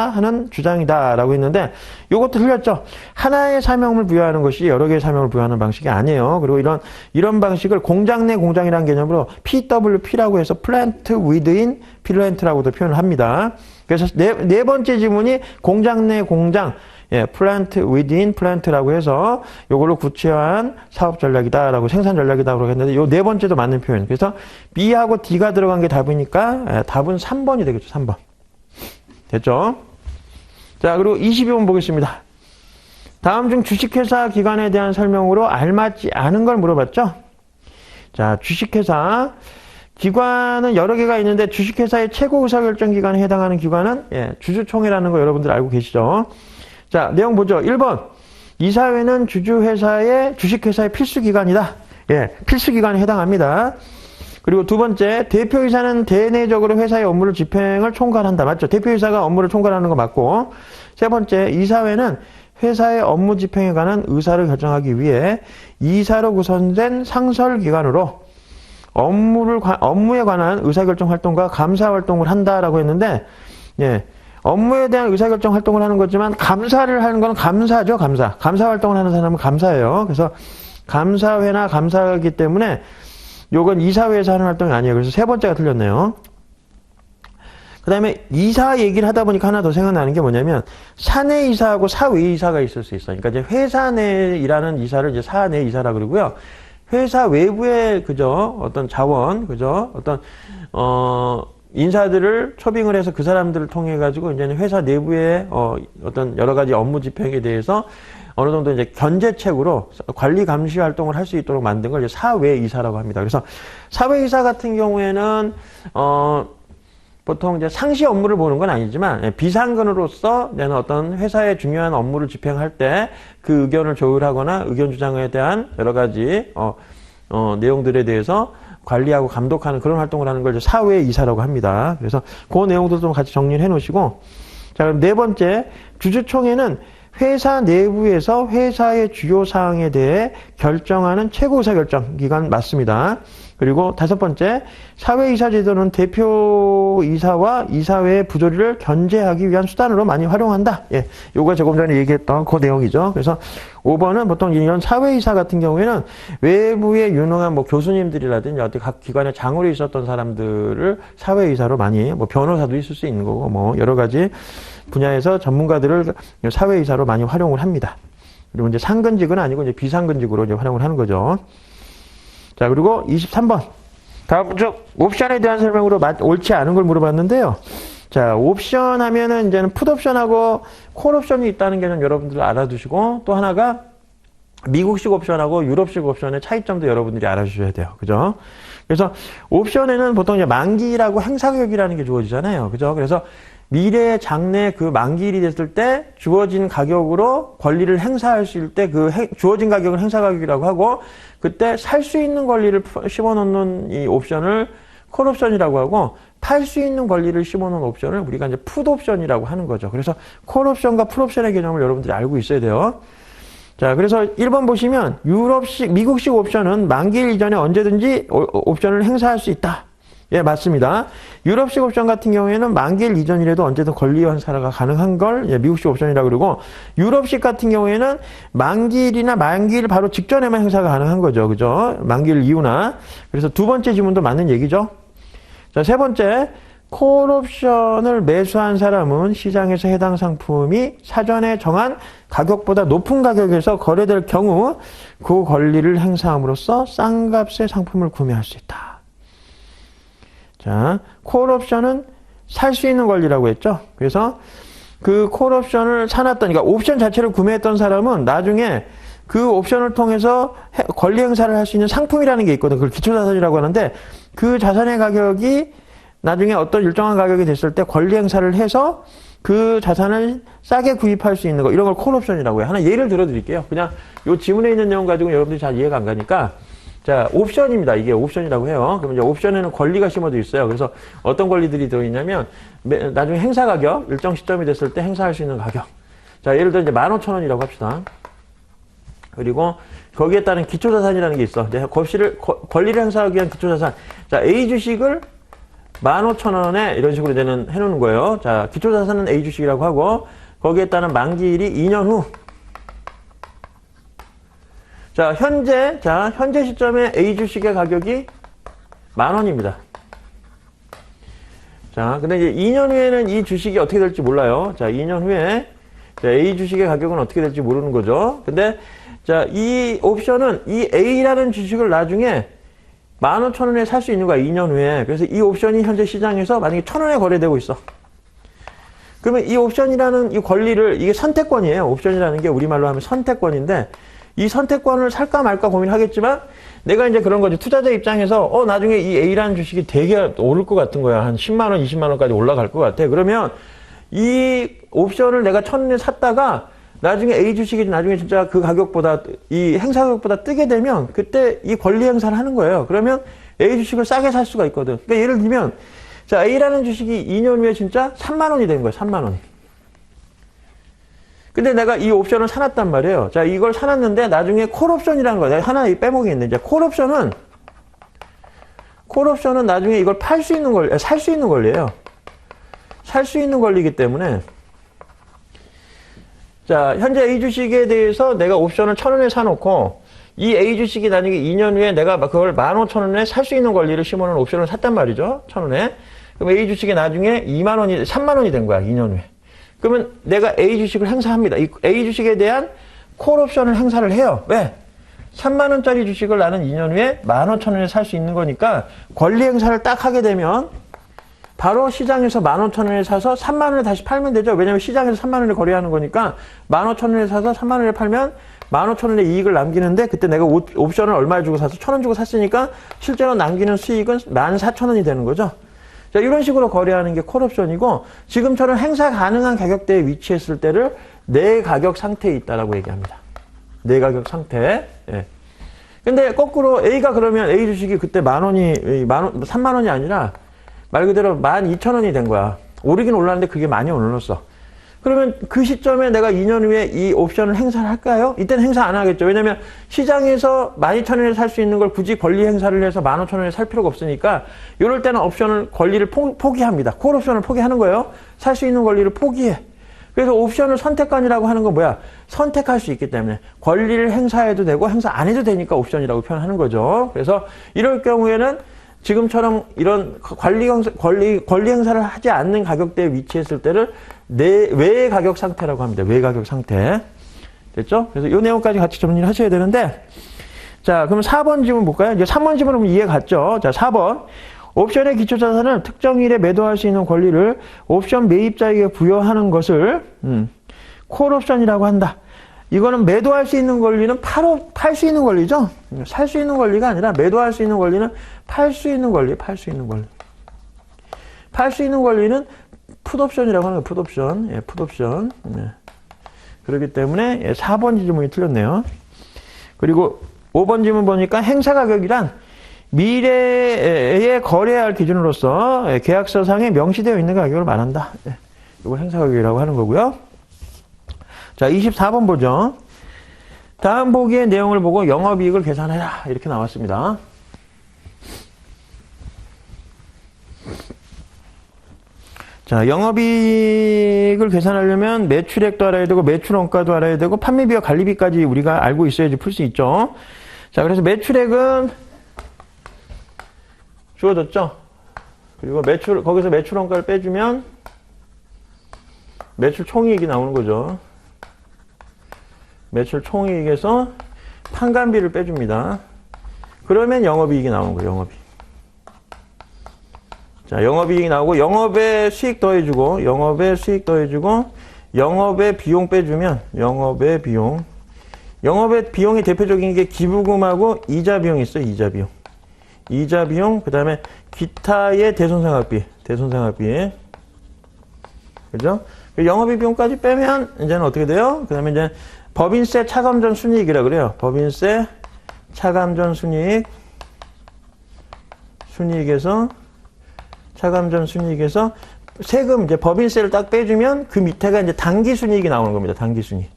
하는 주장이다라고 했는데 이것도 틀렸죠. 하나의 사명을 부여하는 것이 여러 개의 사명을 부여하는 방식이 아니에요. 그리고 이런 방식을 공장 내 공장이라는 개념으로 PWP라고 해서 Plant Within Plant라고도 표현을 합니다. 그래서 네 번째 지문이 공장 내 공장, 예, Plant Within Plant라고 해서 요걸로 구체화한 사업 전략이다라고, 생산 전략이다라고 했는데 요 네 번째도 맞는 표현. 그래서 B하고 D가 들어간 게 답이니까 예, 답은 3번이 되겠죠. 3번. 됐죠? 자, 그리고 22번 보겠습니다. 다음 중 주식회사 기관에 대한 설명으로 알맞지 않은 걸 물어봤죠? 자, 주식회사. 기관은 여러 개가 있는데 주식회사의 최고 의사결정 기관에 해당하는 기관은 주주총회라는 거 여러분들 알고 계시죠? 자, 내용 보죠. 1번. 이사회는 주식회사의 필수기관이다. 필수기관에 해당합니다. 그리고 두 번째, 대표이사는 대내적으로 회사의 업무를 집행을 총괄한다. 맞죠? 대표이사가 업무를 총괄하는 거 맞고. 세 번째, 이사회는 회사의 업무 집행에 관한 의사를 결정하기 위해 이사로 구성된 상설기관으로 업무에 관한 의사결정 활동과 감사 활동을 한다라고 했는데, 업무에 대한 의사결정 활동을 하는 거지만 감사를 하는 건 감사죠, 감사. 감사 활동을 하는 사람은 감사예요. 그래서 감사회나 감사이기 때문에 요건 이사회에서 하는 활동이 아니에요. 그래서 세 번째가 틀렸네요. 그 다음에 이사 얘기를 하다 보니까 하나 더 생각나는 게 뭐냐면 사내이사하고 사외이사가 있을 수 있어요. 그러니까 이제 회사 내에 일하는 이사를 이제 사내 이사라 그러고요. 회사 외부의 어떤 자원, 어떤 인사들을 초빙을 해서 그 사람들을 통해 가지고 이제는 회사 내부의 어떤 여러 가지 업무 집행에 대해서 어느 정도 이제 견제책으로 관리 감시 활동을 할 수 있도록 만든 걸 이제 사외이사라고 합니다. 그래서 사외이사 같은 경우에는 보통 이제 상시 업무를 보는 건 아니지만 비상근으로서 내는 어떤 회사의 중요한 업무를 집행할 때 그 의견을 조율하거나 의견 주장에 대한 여러 가지 내용들에 대해서 관리하고 감독하는 그런 활동을 하는 걸 사외이사라고 합니다. 그래서 그 내용도 좀 같이 정리를 해 놓으시고, 자, 그럼 네 번째, 주주총회는 회사 내부에서 회사의 주요 사항에 대해 결정하는 최고 의사결정 기관 맞습니다. 그리고 다섯 번째, 사회이사 제도는 대표이사와 이사회의 부조리를 견제하기 위한 수단으로 많이 활용한다. 요거 조금 전에 얘기했던 그 내용이죠. 그래서 5번은 보통 이런 사회이사 같은 경우에는 외부의 유능한 교수님들이라든지 어떤 각 기관의 장으로 있었던 사람들을 사회이사로 많이, 변호사도 있을 수 있는 거고, 여러 가지 분야에서 전문가들을 사회이사로 많이 활용을 합니다. 그리고 이제 상근직은 아니고 이제 비상근직으로 이제 활용을 하는 거죠. 자, 그리고 23번. 다음 쪽 옵션에 대한 설명으로 옳지 않은 걸 물어봤는데요. 자, 옵션 하면은 이제는 풋옵션하고 콜옵션이 있다는 개념 여러분들 알아두시고, 또 하나가 미국식 옵션하고 유럽식 옵션의 차이점도 여러분들이 알아주셔야 돼요. 그죠? 그래서 옵션에는 보통 이제 만기일하고 행사가격이라는 게 주어지잖아요. 그죠? 그래서 미래 장래 그 만기일이 됐을 때 주어진 가격으로 권리를 행사할 수 있을 때 그 주어진 가격을 행사가격이라고 하고, 그때 살 수 있는 권리를 심어놓는 이 옵션을 콜옵션이라고 하고, 팔 수 있는 권리를 심어놓은 옵션을 우리가 이제 풋옵션이라고 하는 거죠. 그래서 콜옵션과 풋옵션의 개념을 여러분들이 알고 있어야 돼요. 자, 그래서 1번 보시면 미국식 옵션은 만기일 이전에 언제든지 옵션을 행사할 수 있다. 맞습니다. 유럽식 옵션 같은 경우에는 만기일 이전이라도 언제든 권리 행사가 가능한 걸 미국식 옵션이라고 그러고, 유럽식 같은 경우에는 만기일이나 만기일 바로 직전에만 행사가 가능한 거죠. 그죠? 만기일 이후나. 그래서 두 번째 지문도 맞는 얘기죠. 자, 세 번째. 콜옵션을 매수한 사람은 시장에서 해당 상품이 사전에 정한 가격보다 높은 가격에서 거래될 경우 그 권리를 행사함으로써 싼 값의 상품을 구매할 수 있다. 자, 콜옵션은 살 수 있는 권리라고 했죠. 그래서 그 콜옵션을 사놨던, 그러니까 옵션 자체를 구매했던 사람은 나중에 그 옵션을 통해서 권리 행사를 할 수 있는 상품이라는 게 있거든. 그걸 기초자산이라고 하는데, 그 자산의 가격이 나중에 어떤 일정한 가격이 됐을 때 권리 행사를 해서 그 자산을 싸게 구입할 수 있는 거, 이런 걸 콜옵션이라고 해요. 하나 예를 들어 드릴게요. 그냥 요 지문에 있는 내용 가지고 여러분들이 잘 이해가 안 가니까. 자, 옵션입니다. 이게 옵션이라고 해요. 그러면 이제 옵션에는 권리가 심어져 있어요. 그래서 어떤 권리들이 들어있냐면, 나중에 행사 가격, 일정 시점이 됐을 때 행사할 수 있는 가격. 자, 예를 들어 이제 15,000원이라고 합시다. 그리고 거기에 따른 기초자산이라는 게 있어. 이제 권리를 행사하기 위한 기초자산. 자, A 주식을 15,000원에 이런 식으로 이제는 해놓는 거예요. 자, 기초자산은 A 주식이라고 하고, 거기에 따른 만기일이 2년 후. 자, 현재 시점에 A 주식의 가격이 10,000원입니다. 자, 근데 이제 2년 후에는 이 주식이 어떻게 될지 몰라요. 자, 2년 후에 A 주식의 가격은 어떻게 될지 모르는 거죠. 근데 자, 이 옵션은 이 A라는 주식을 나중에 15,000원에 살 수 있는 거야, 2년 후에. 그래서 이 옵션이 현재 시장에서 만약에 1,000원에 거래되고 있어. 그러면 이 옵션이라는 이 권리를, 이게 선택권이에요. 옵션이라는 게 우리말로 하면 선택권인데, 이 선택권을 살까 말까 고민하겠지만, 내가 이제 그런 거지. 투자자 입장에서, 나중에 이 A라는 주식이 되게 오를 것 같은 거야. 한 10만원, 20만원까지 올라갈 것 같아. 그러면 이 옵션을 내가 1,000원에 샀다가, 나중에 A 주식이 나중에 진짜 그 가격보다, 이 행사 가격보다 뜨게 되면, 그때 이 권리 행사를 하는 거예요. 그러면 A 주식을 싸게 살 수가 있거든. 그러니까 예를 들면, 자, A라는 주식이 2년 후에 진짜 3만원이 된 거야, 3만원이. 근데 내가 이 옵션을 사놨단 말이에요. 자, 이걸 사놨는데 나중에 콜옵션이라는 거야. 내가 하나 빼먹이 있는데, 콜옵션은 나중에 이걸 살 수 있는 권리예요. 살 수 있는 권리이기 때문에, 자, 현재 A 주식에 대해서 내가 옵션을 1,000원에 사놓고, 이 A 주식이 나중에 2년 후에 내가 그걸 15,000원에 살 수 있는 권리를 심어놓은 옵션을 샀단 말이죠. 1,000원에. 그럼 A 주식이 나중에 3만원이 된 거야, 2년 후에. 그러면 내가 A 주식을 행사합니다. 이 A 주식에 대한 콜 옵션을 행사를 해요. 왜? 3만원짜리 주식을 나는 2년 후에 15,000원에 살 수 있는 거니까 권리 행사를 딱 하게 되면 바로 시장에서 15,000원에 사서 3만원에 다시 팔면 되죠. 왜냐면 시장에서 3만원에 거래하는 거니까 15,000원에 사서 3만원에 팔면 15,000원의 이익을 남기는데 그때 내가 옵션을 얼마 주고 사서 1,000원 주고 샀으니까 실제로 남기는 수익은 14,000원이 되는 거죠. 자, 이런 식으로 거래하는 게 콜옵션이고 지금처럼 행사 가능한 가격대에 위치했을 때를 내 가격 상태에 있다라고 얘기합니다. 내 가격 상태. 예. 근데 거꾸로 A가 그러면 A 주식이 그때 3만원이 아니라 말 그대로 12,000원이 된 거야. 오르긴 올랐는데 그게 많이 올랐어. 그러면 그 시점에 내가 2년 후에 이 옵션을 행사를 할까요? 이때는 행사 안 하겠죠. 왜냐면 시장에서 12,000원에 살 수 있는 걸 굳이 권리 행사를 해서 15,000원에 살 필요가 없으니까 이럴 때는 옵션을 권리를 포기합니다. 콜 옵션을 포기하는 거예요. 살 수 있는 권리를 포기해. 그래서 옵션을 선택권이라고 하는 건 뭐야? 선택할 수 있기 때문에 권리를 행사해도 되고 행사 안 해도 되니까 옵션이라고 표현하는 거죠. 그래서 이럴 경우에는 지금처럼 이런 권리 행사를 하지 않는 가격대에 위치했을 때를 외 가격 상태라고 합니다. 외 가격 상태. 됐죠? 그래서 이 내용까지 같이 정리를 하셔야 되는데, 자, 그럼 4번 질문 볼까요? 이제 3번 질문은 이해 갔죠? 자, 4번. 옵션의 기초자산을 특정일에 매도할 수 있는 권리를 옵션 매입자에게 부여하는 것을, 콜옵션이라고 한다. 이거는 매도할 수 있는 권리는 팔 수 있는 권리죠? 살 수 있는 권리가 아니라 매도할 수 있는 권리는 팔 수 있는 권리. 팔 수 있는 권리는 풋옵션이라고 하는 거예요. 풋옵션. 예, 풋옵션. 예. 그렇기 때문에 4번 질문이 틀렸네요. 그리고 5번 질문 보니까 행사 가격이란 미래에 거래해야 할 기준으로서 계약서상에 명시되어 있는 가격을 말한다. 예. 이걸 행사 가격이라고 하는 거고요. 자, 24번 보죠. 다음 보기의 내용을 보고 영업이익을 계산해라. 이렇게 나왔습니다. 자, 영업이익을 계산하려면 매출액도 알아야 되고 매출원가도 알아야 되고 판매비와 관리비까지 우리가 알고 있어야지 풀 수 있죠. 자, 그래서 매출액은 주어졌죠. 그리고 거기서 매출원가를 빼주면 매출 총이익이 나오는 거죠. 매출 총이익에서 판관비를 빼줍니다. 그러면 영업이익이 나오는 거예요. 영업이익. 자, 영업이익이 나오고 영업의 수익 더해주고 영업의 비용 빼주면 영업의 비용이 대표적인 게 기부금하고 이자 비용이 있어요. 이자 비용 그 다음에 기타의 대손상각비 그죠? 영업의 비용까지 빼면 이제는 어떻게 돼요? 그 다음에 이제 법인세 차감전 순이익이라 그래요. 법인세 차감전 순이익에서 세금 이제 법인세를 딱 빼주면 그 밑에가 이제 당기순이익이 나오는 겁니다. 당기순이익.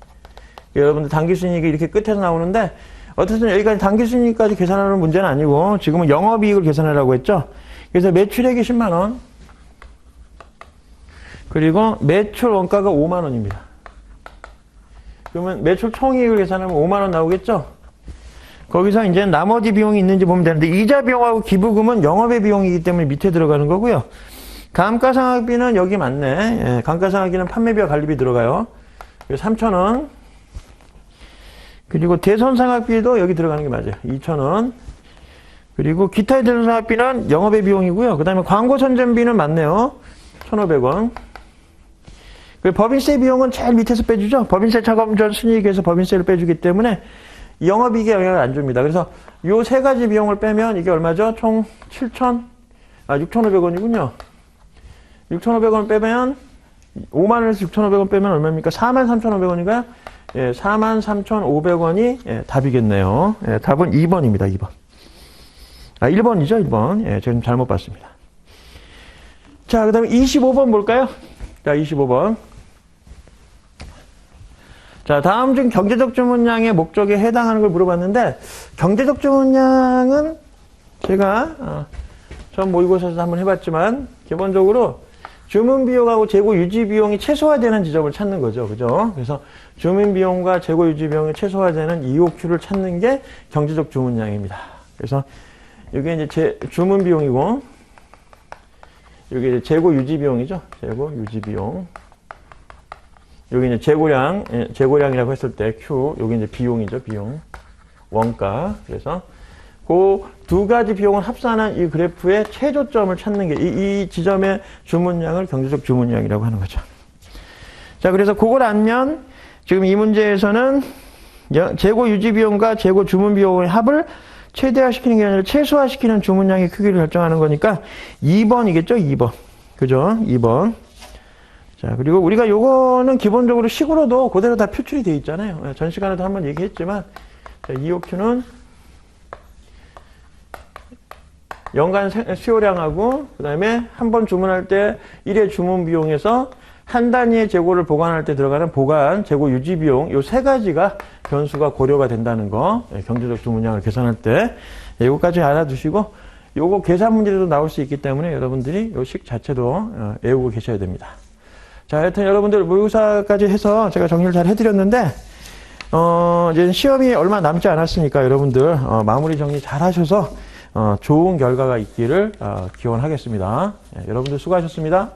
여러분들 당기순이익이 이렇게 끝에서 나오는데 어쨌든 여기까지 당기순이익까지 계산하는 문제는 아니고 지금은 영업이익을 계산하라고 했죠. 그래서 매출액이 10만 원. 그리고 매출 원가가 5만 원입니다. 그러면 매출 총이익을 계산하면 5만 원 나오겠죠? 거기서 이제 나머지 비용이 있는지 보면 되는데 이자 비용하고 기부금은 영업의 비용이기 때문에 밑에 들어가는 거고요. 감가상각비는 여기 맞네. 예, 감가상각비는 판매비와 관리비 들어가요. 3,000원. 그리고 대손상각비도 여기 들어가는 게 맞아요. 2,000원. 그리고 기타의 대손상각비는 영업의 비용이고요. 그 다음에 광고 선전비는 맞네요. 1,500원. 그 법인세 비용은 제일 밑에서 빼주죠. 법인세 차감 전 순이익에서 법인세를 빼주기 때문에 영업이익에 영향을 안 줍니다. 그래서 요 세 가지 비용을 빼면 이게 얼마죠? 총 6,500원이군요. 6,500원 빼면 5만 원에서 6,500원 빼면 얼마입니까? 43,500원인가요? 예, 43,500원이 예, 답이겠네요. 예, 답은 2번입니다. 2번. 1번이죠, 1번. 예, 제가 좀 잘못 봤습니다. 자, 그 다음에 25번 볼까요? 자, 25번. 자, 다음 중 경제적 주문량의 목적에 해당하는 걸 물어봤는데, 경제적 주문량은 제가, 전 모의고사에서 한번 해봤지만, 기본적으로 주문 비용하고 재고 유지 비용이 최소화되는 지점을 찾는 거죠. 그죠? 그래서 주문 비용과 재고 유지 비용이 최소화되는 EOQ를 찾는 게 경제적 주문량입니다. 그래서 이게 이제 주문 비용이고, 여기 이제 재고 유지 비용이죠. 재고 유지 비용. 여기 이제 재고량이라고 했을 때 Q, 여기 이제 비용이죠. 비용. 원가. 그래서 그 두 가지 비용을 합산한 이 그래프의 최저점을 찾는 게 이 지점의 주문량을 경제적 주문량이라고 하는 거죠. 자, 그래서 그걸 알면 지금 이 문제에서는 재고 유지 비용과 재고 주문 비용의 합을 최대화시키는 게 아니라 최소화시키는 주문량의 크기를 결정하는 거니까 2번이겠죠? 2번. 그죠? 2번. 자, 그리고 우리가 요거는 기본적으로 식으로도 그대로 다 표출이 되어 있잖아요. 전 시간에도 한번 얘기했지만, 자, EOQ는 연간 수요량하고, 그 다음에 한 번 주문할 때 1회 주문 비용에서 한 단위의 재고를 보관할 때 들어가는 보관, 재고 유지 비용, 요 세 가지가 변수가 고려가 된다는 거, 경제적 주문량을 계산할 때, 요거까지 알아두시고, 요거 계산 문제도 나올 수 있기 때문에 여러분들이 요 식 자체도 외우고 계셔야 됩니다. 자, 하여튼 여러분들 모의고사까지 해서 제가 정리를 잘 해드렸는데, 이제 시험이 얼마 남지 않았으니까 여러분들, 마무리 정리 잘 하셔서, 좋은 결과가 있기를 기원하겠습니다. 여러분들 수고하셨습니다.